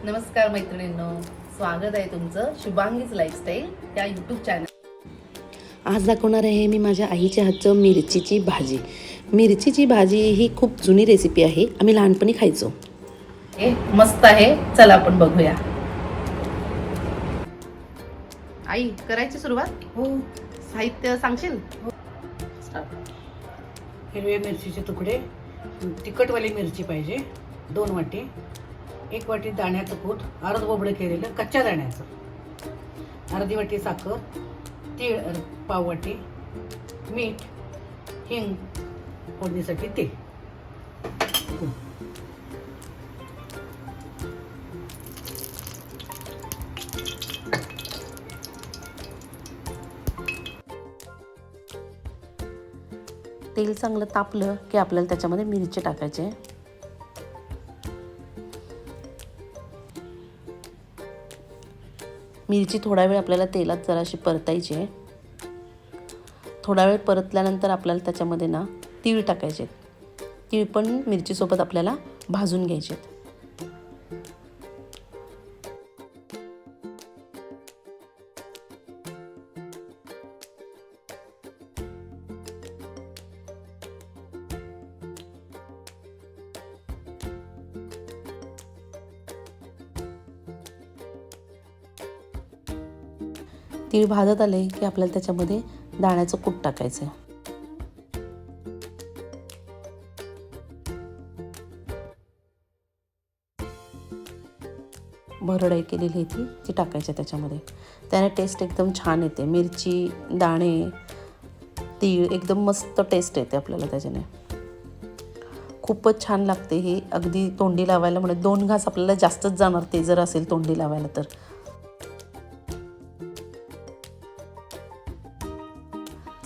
नमस्कार मैत्रिणींनो, स्वागत आहे तुमचं शुभांगीज लाईफस्टाईल या यूट्यूब चॅनल. आज दाखवणार आहे मी माझ्या आईच्या हातचं मिरचीची भाजी. मिरचीची भाजी ही खूप जुनी रेसिपी आहे, आम्ही लहानपणी खायचो. हे मस्त आहे, चला आपण बघूया. आई, करायची सुरुवात? हो. साहित्य सांगशील? हिरव्या मिरचीचे तुकडे, तिखटवाली मिरची पाहिजे 2 वाटी, 1 वाटी दाण्याचं कूट, अर्ध बोबडं केलेलं कच्च्या दाण्याचं, अर्धी वाटी साखर, तीळ पाव वाटी, मीठ, हिंग, फोडणीसाठी तेल. तेल चांगलं तापलं की आपल्याला त्याच्यामध्ये मिरची टाकायचे. मिरची थोडा वेळ आपल्याला तेलात जराशी परतायची आहे. थोडा वेळ परतल्यानंतर आपल्याला त्याच्यामध्ये ना तीळ टाकायचे. तीळ पण मिरचीसोबत आपल्याला भाजून घ्यायचे. तीळ भाजत आले की आपल्याला त्याच्यामध्ये दाण्याचं कूट टाकायचं आहे. भरड केलेली ती टाकायची त्याच्यामध्ये. त्याने टेस्ट एकदम छान येते. मिरची, दाणे, तीळ एकदम मस्त टेस्ट येते आपल्याला त्याच्याने. खूपच छान लागते ही. अगदी तोंडी लावायला म्हणजे 2 घास आपल्याला जास्तच जाणार ते जर असेल तोंडी लावायला तर.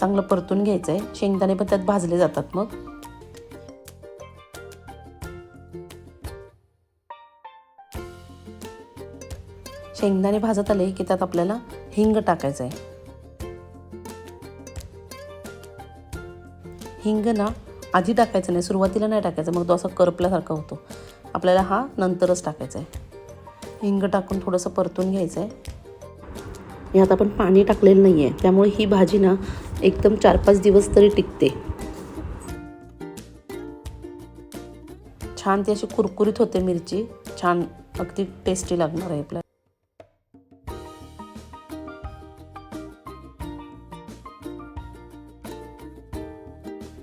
चांगलं परतून घ्यायचं आहे. शेंगदाणे पण त्यात भाजले जातात. मग शेंगदाणे भाजत आले की त्यात आपल्याला हिंग टाकायचं आहे. हिंग ना आधी टाकायचं नाही, सुरुवातीला नाही टाकायचं, मग तो असा करपल्यासारखा होतो. आपल्याला हा नंतरच टाकायचा आहे. हिंग टाकून थोडंसं परतून घ्यायचं आहे. यात आपण पाणी टाकलेलं नाही आहे, त्यामुळे ही भाजी ना एकदम 4-5 दिवस तरी टिकते. छान ती अशी कुरकुरीत होते मिरची. छान अगदी टेस्टी लागणार आहे आपल्याला.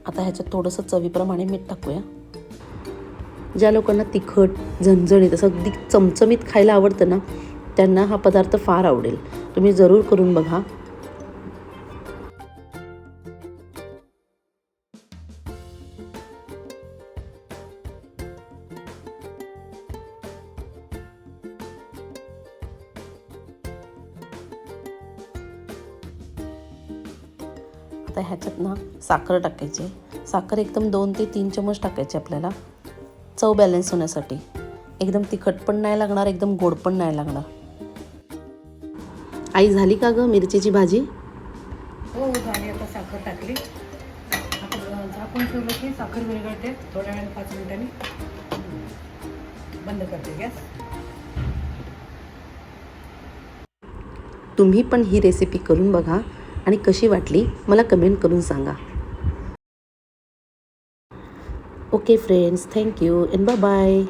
आता ह्याच्यात थोडंसं चवीप्रमाणे मीठ टाकूया. ज्या लोकांना तिखट, झणझणीत असं अगदी चमचमीत खायला आवडतं ना, त्यांना हा पदार्थ फार आवडेल. तुम्ही जरूर करून बघा. आता ह्याच्यात ना साखर टाकायची. साखर एकदम 2 ते 3 चमच टाकायचे आपल्याला, चव बॅलन्स होण्यासाठी. एकदम तिखट पण नाही लागणार, एकदम गोड पण नाही लागणार. आई, झाली का गं मिरचीची भाजी? हो झाली. आता साखर टाकली. आता झाकून ठेवलं की साखर विरघळते. थोड्या वेळाने 5 मिनिटांनी बंद करते गॅस. तुम्ही पण ही रेसिपी करून बघा आणि कशी वाटली मला कमेंट करून सांगा. Okay friends, thank you and bye bye.